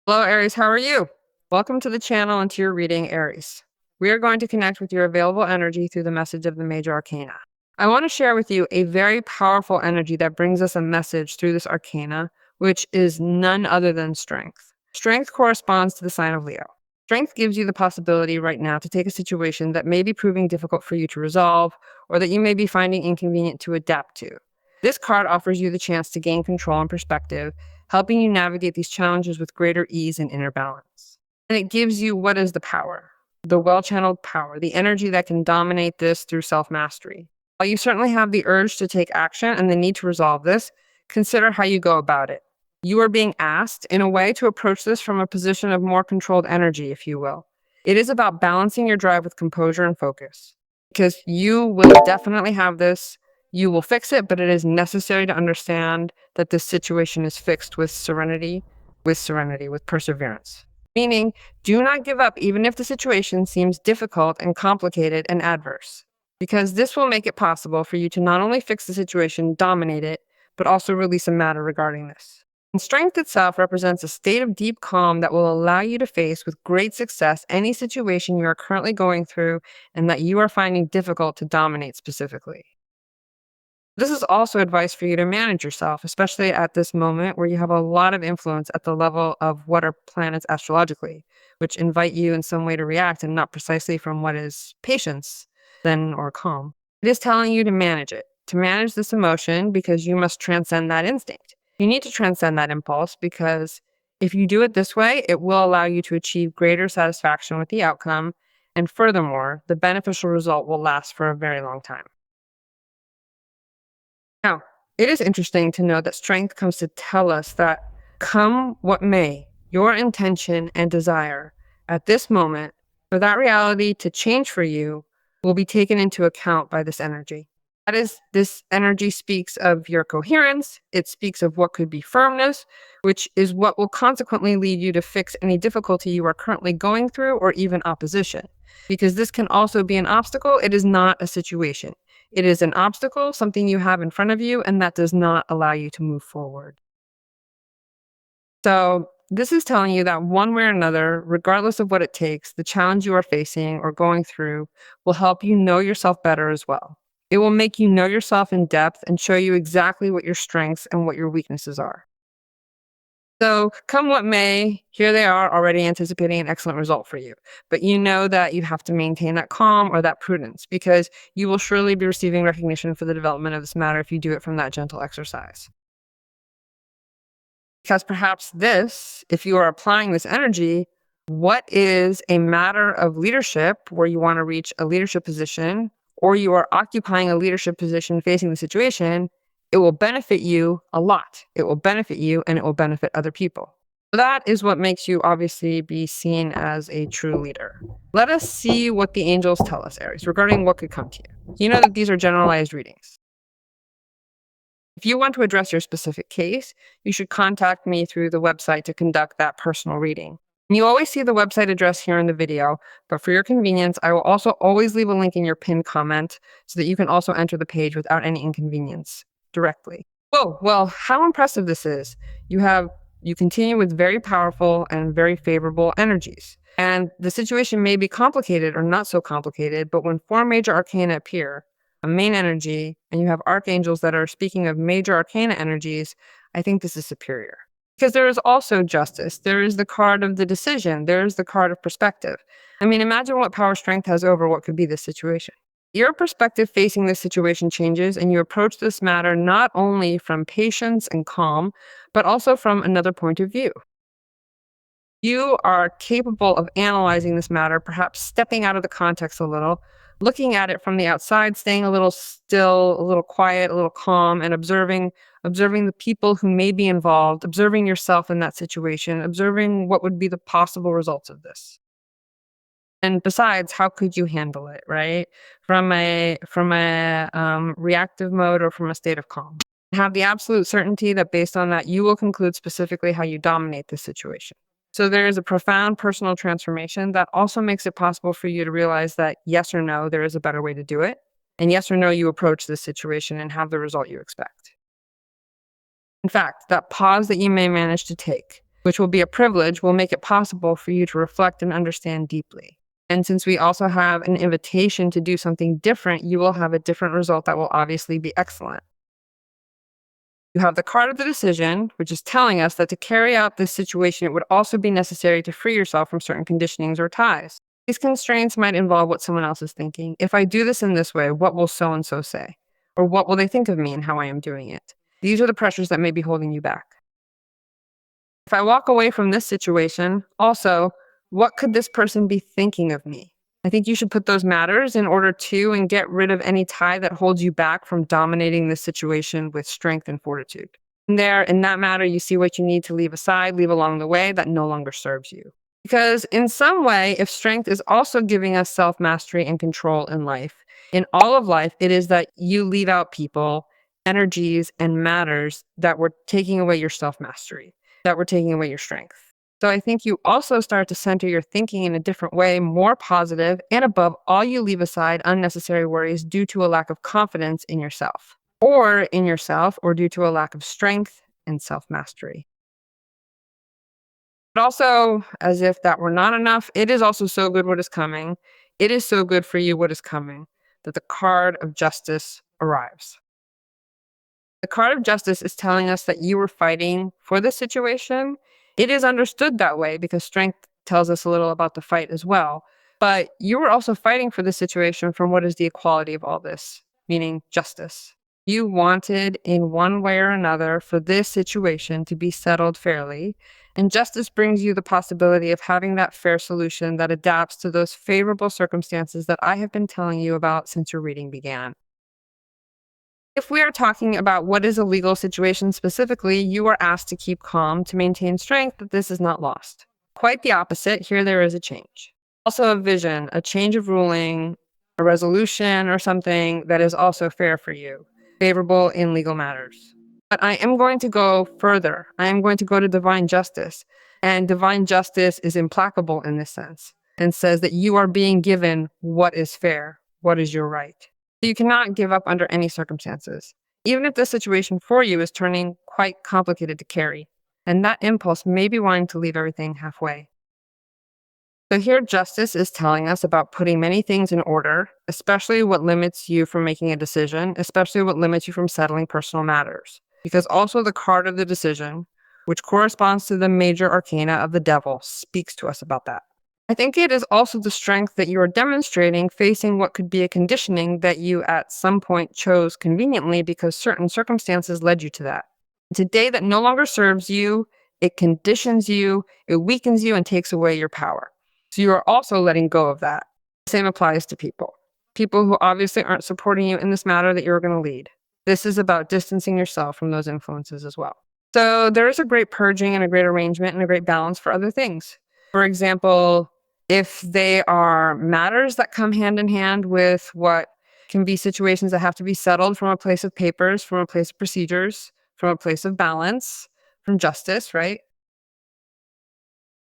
Hello, Aries. How are you? Welcome to the channel and to your reading, Aries. We are going to connect with your available energy through the message of the major arcana. I want to share with you a very powerful energy that brings us a message through this arcana, which is none other than strength. Strength corresponds to the sign of Leo. Strength gives you the possibility right now to take a situation that may be proving difficult for you to resolve or that you may be finding inconvenient to adapt to. This card offers you the chance to gain control and perspective, helping you navigate these challenges with greater ease and inner balance. And it gives you what is the power, the well-channeled power, the energy that can dominate this through self-mastery. While you certainly have the urge to take action and the need to resolve this, consider how you go about it. You are being asked, in a way, to approach this from a position of more controlled energy, if you will. It is about balancing your drive with composure and focus, because you will definitely have this. You will fix it, but it is necessary to understand that this situation is fixed with serenity, with perseverance. Meaning, do not give up even if the situation seems difficult and complicated and adverse, because this will make it possible for you to not only fix the situation, dominate it, but also release a matter regarding this. And strength itself represents a state of deep calm that will allow you to face with great success any situation you are currently going through and that you are finding difficult to dominate specifically. This is also advice for you to manage yourself, especially at this moment where you have a lot of influence at the level of what are planets astrologically, which invite you in some way to react and not precisely from what is patience then or calm. It is telling you to manage it, to manage this emotion because you must transcend that instinct. You need to transcend that impulse because if you do it this way, it will allow you to achieve greater satisfaction with the outcome. And furthermore, the beneficial result will last for a very long time. Now, it is interesting to know that strength comes to tell us that come what may, your intention and desire at this moment for that reality to change for you will be taken into account by this energy. That is, this energy speaks of your coherence. It speaks of what could be firmness, which is what will consequently lead you to fix any difficulty you are currently going through or even opposition. Because this can also be an obstacle. It is not a situation. It is an obstacle, something you have in front of you, and that does not allow you to move forward. So this is telling you that one way or another, regardless of what it takes, the challenge you are facing or going through will help you know yourself better as well. It will make you know yourself in depth and show you exactly what your strengths and what your weaknesses are. So come what may, here they are already anticipating an excellent result for you. But you know that you have to maintain that calm or that prudence because you will surely be receiving recognition for the development of this matter if you do it from that gentle exercise. Because perhaps this, if you are applying this energy, what is a matter of leadership where you want to reach a leadership position or you are occupying a leadership position facing the situation, it will benefit you a lot. It will benefit you and it will benefit other people. That is what makes you obviously be seen as a true leader. Let us see what the angels tell us, Aries, regarding what could come to you. You know that these are generalized readings. If you want to address your specific case, you should contact me through the website to conduct that personal reading. And you always see the website address here in the video, but for your convenience, I will also always leave a link in your pinned comment so that you can also enter the page without any inconvenience directly. Whoa, well, how impressive this is. You continue with very powerful and very favorable energies. And the situation may be complicated or not so complicated, but when four major arcana appear, a main energy, and you have archangels that are speaking of major arcana energies, I think this is superior. Because there is also justice. There is the card of the decision. There is the card of perspective. I mean, imagine what power strength has over what could be this situation. Your perspective facing this situation changes, and you approach this matter not only from patience and calm, but also from another point of view. You are capable of analyzing this matter, perhaps stepping out of the context a little, looking at it from the outside, staying a little still, a little quiet, a little calm, and observing the people who may be involved, observing yourself in that situation, observing what would be the possible results of this. And besides, how could you handle it, right? From a reactive mode or from a state of calm. Have the absolute certainty that based on that, you will conclude specifically how you dominate the situation. So there is a profound personal transformation that also makes it possible for you to realize that yes or no, there is a better way to do it. And yes or no, you approach this situation and have the result you expect. In fact, that pause that you may manage to take, which will be a privilege, will make it possible for you to reflect and understand deeply. And since we also have an invitation to do something different, you will have a different result that will obviously be excellent. You have the card of the decision, which is telling us that to carry out this situation, it would also be necessary to free yourself from certain conditionings or ties. These constraints might involve what someone else is thinking. If I do this in this way, what will so and so say? Or what will they think of me and how I am doing it? These are the pressures that may be holding you back. If I walk away from this situation, also, what could this person be thinking of me? I think you should put those matters in order to and get rid of any tie that holds you back from dominating this situation with strength and fortitude. And there, in that matter, you see what you need to leave aside, leave along the way that no longer serves you. Because in some way, if strength is also giving us self-mastery and control in life, in all of life, it is that you leave out people, energies, and matters that were taking away your self-mastery, that were taking away your strength. So I think you also start to center your thinking in a different way, more positive, and above all, you leave aside unnecessary worries due to a lack of confidence in yourself, or due to a lack of strength and self-mastery. But also, as if that were not enough, it is also so good what is coming. It is so good for you what is coming, that the card of justice arrives. The card of justice is telling us that you were fighting for this situation. It is understood that way because strength tells us a little about the fight as well. But you were also fighting for this situation from what is the equality of all this, meaning justice. You wanted, in one way or another, for this situation to be settled fairly. And justice brings you the possibility of having that fair solution that adapts to those favorable circumstances that I have been telling you about since your reading began. If we are talking about what is a legal situation specifically, you are asked to keep calm to maintain strength, that this is not lost. Quite the opposite, here there is a change. Also a vision, a change of ruling, a resolution or something that is also fair for you, favorable in legal matters. But I am going to go further. I am going to go to divine justice. And divine justice is implacable in this sense and says that you are being given what is fair, what is your right. You cannot give up under any circumstances, even if the situation for you is turning quite complicated to carry, and that impulse may be wanting to leave everything halfway. So here justice is telling us about putting many things in order, especially what limits you from making a decision, especially what limits you from settling personal matters. Because also the card of the decision, which corresponds to the major arcana of the devil, speaks to us about that. I think it is also the strength that you are demonstrating facing what could be a conditioning that you at some point chose conveniently because certain circumstances led you to that. Today that no longer serves you, it conditions you, it weakens you, and takes away your power. So you are also letting go of that. The same applies to people. People who obviously aren't supporting you in this matter that you're going to lead. This is about distancing yourself from those influences as well. So there is a great purging and a great arrangement and a great balance for other things. For example, if they are matters that come hand in hand with what can be situations that have to be settled from a place of papers, from a place of procedures, from a place of balance, from justice, right?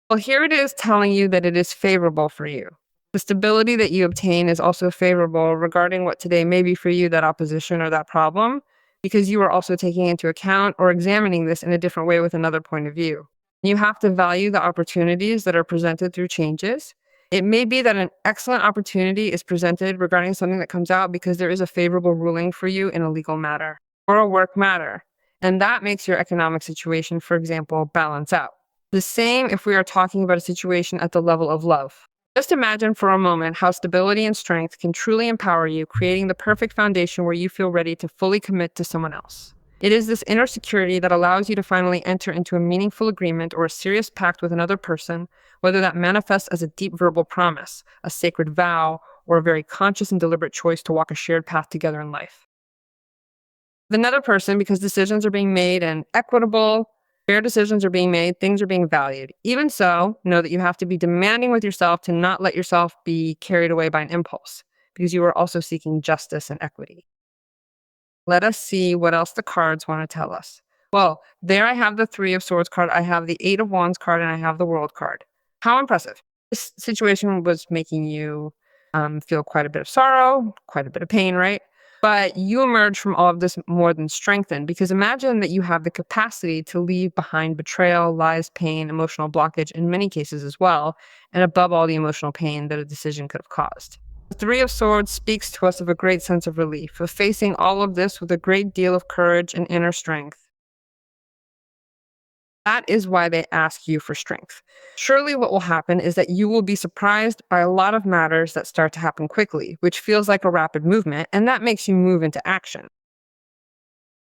Well, here it is telling you that it is favorable for you. The stability that you obtain is also favorable regarding what today may be for you, that opposition or that problem, because you are also taking into account or examining this in a different way with another point of view. You have to value the opportunities that are presented through changes. It may be that an excellent opportunity is presented regarding something that comes out because there is a favorable ruling for you in a legal matter or a work matter. And that makes your economic situation, for example, balance out. The same if we are talking about a situation at the level of love. Just imagine for a moment how stability and strength can truly empower you, creating the perfect foundation where you feel ready to fully commit to someone else. It is this inner security that allows you to finally enter into a meaningful agreement or a serious pact with another person, whether that manifests as a deep verbal promise, a sacred vow, or a very conscious and deliberate choice to walk a shared path together in life. With another person, because decisions are being made and equitable, fair decisions are being made, things are being valued. Even so, know that you have to be demanding with yourself to not let yourself be carried away by an impulse, because you are also seeking justice and equity. Let us see what else the cards want to tell us. Well, there I have the Three of Swords card, I have the Eight of Wands card, and I have the World card. How impressive. This situation was making you feel quite a bit of sorrow, quite a bit of pain, right? But you emerge from all of this more than strengthened, because imagine that you have the capacity to leave behind betrayal, lies, pain, emotional blockage in many cases as well, and above all, the emotional pain that a decision could have caused. The Three of Swords speaks to us of a great sense of relief, of facing all of this with a great deal of courage and inner strength. That is why they ask you for strength. Surely what will happen is that you will be surprised by a lot of matters that start to happen quickly, which feels like a rapid movement, and that makes you move into action.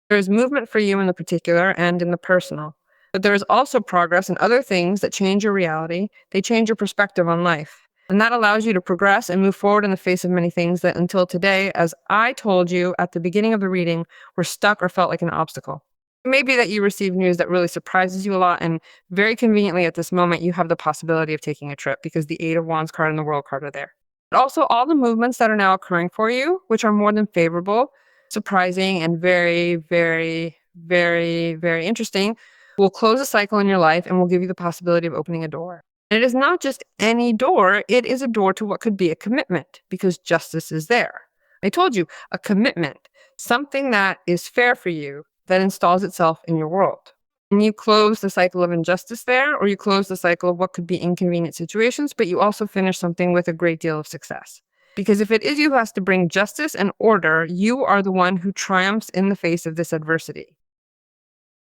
There is movement for you in the particular and in the personal, but there is also progress in other things that change your reality. They change your perspective on life. And that allows you to progress and move forward in the face of many things that until today, as I told you at the beginning of the reading, were stuck or felt like an obstacle. It may be that you receive news that really surprises you a lot, and very conveniently at this moment, you have the possibility of taking a trip because the Eight of Wands card and the World card are there. But also all the movements that are now occurring for you, which are more than favorable, surprising, and very, very, very, very interesting, will close a cycle in your life and will give you the possibility of opening a door. And it is not just any door, it is a door to what could be a commitment, because justice is there. I told you, a commitment, something that is fair for you, that installs itself in your world. And you close the cycle of injustice there, or you close the cycle of what could be inconvenient situations, but you also finish something with a great deal of success. Because if it is you who has to bring justice and order, you are the one who triumphs in the face of this adversity.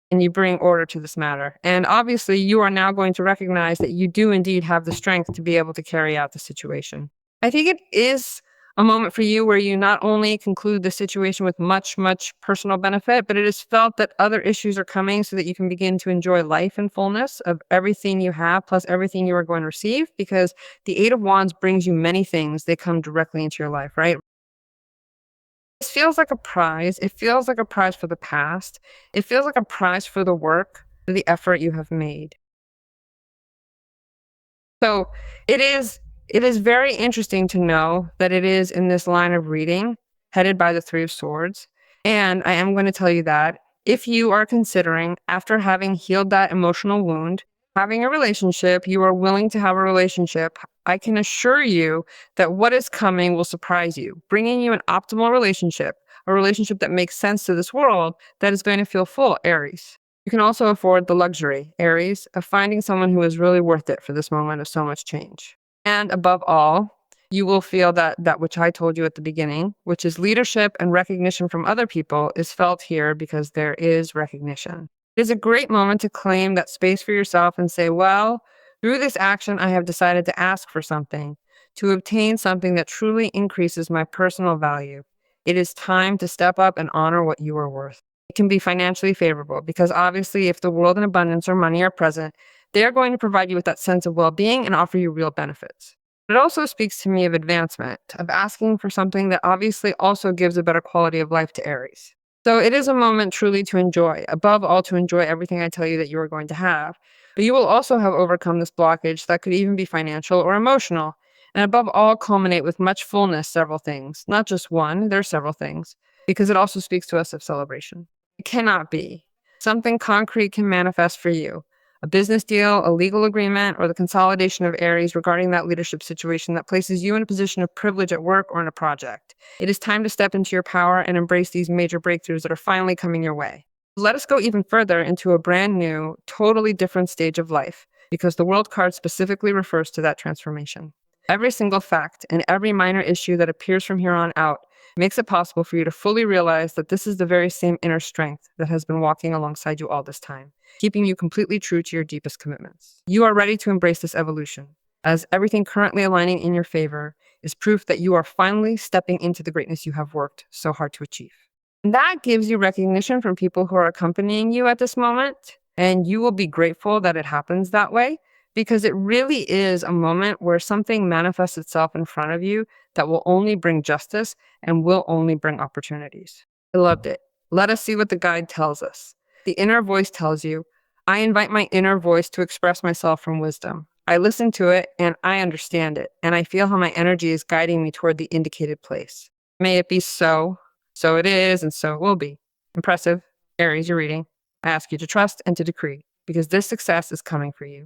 And you bring order to this matter. And obviously, you are now going to recognize that you do indeed have the strength to be able to carry out the situation. I think it is a moment for you where you not only conclude the situation with much, much personal benefit, but it is felt that other issues are coming so that you can begin to enjoy life in fullness of everything you have, plus everything you are going to receive, because the Eight of Wands brings you many things. They come directly into your life, right? This feels like a prize. It feels like a prize for the past. It feels like a prize for the work, for the effort you have made. So it is very interesting to know that it is in this line of reading headed by the Three of Swords. And I am going to tell you that if you are considering, after having healed that emotional wound, having a relationship, you are willing to have a relationship, I can assure you that what is coming will surprise you, bringing you an optimal relationship, a relationship that makes sense to this world, that is going to feel full, Aries. You can also afford the luxury, Aries, of finding someone who is really worth it for this moment of so much change. And above all, you will feel that which I told you at the beginning, which is leadership and recognition from other people, is felt here because there is recognition. It is a great moment to claim that space for yourself and say, well, through this action, I have decided to ask for something, to obtain something that truly increases my personal value. It is time to step up and honor what you are worth. It can be financially favorable because obviously if the world and abundance or money are present, they are going to provide you with that sense of well-being and offer you real benefits. It also speaks to me of advancement, of asking for something that obviously also gives a better quality of life to Aries. So it is a moment truly to enjoy, above all to enjoy everything I tell you that you are going to have. But you will also have overcome this blockage that could even be financial or emotional. And above all, culminate with much fullness several things. Not just one, there are several things, because it also speaks to us of celebration. It cannot be. Something concrete can manifest for you. A business deal, a legal agreement, or the consolidation of Aries regarding that leadership situation that places you in a position of privilege at work or in a project. It is time to step into your power and embrace these major breakthroughs that are finally coming your way. Let us go even further into a brand new, totally different stage of life, because the World card specifically refers to that transformation. Every single fact and every minor issue that appears from here on out makes it possible for you to fully realize that this is the very same inner strength that has been walking alongside you all this time, keeping you completely true to your deepest commitments. You are ready to embrace this evolution, as everything currently aligning in your favor is proof that you are finally stepping into the greatness you have worked so hard to achieve. And that gives you recognition from people who are accompanying you at this moment, and you will be grateful that it happens that way, because it really is a moment where something manifests itself in front of you that will only bring justice and will only bring opportunities. I loved it. Let us see what the guide tells us. The inner voice tells you, I invite my inner voice to express myself from wisdom. I listen to it and I understand it, and I feel how my energy is guiding me toward the indicated place. May it be so. So it is, and so it will be. Impressive. Aries, you're reading. I ask you to trust and to decree, because this success is coming for you.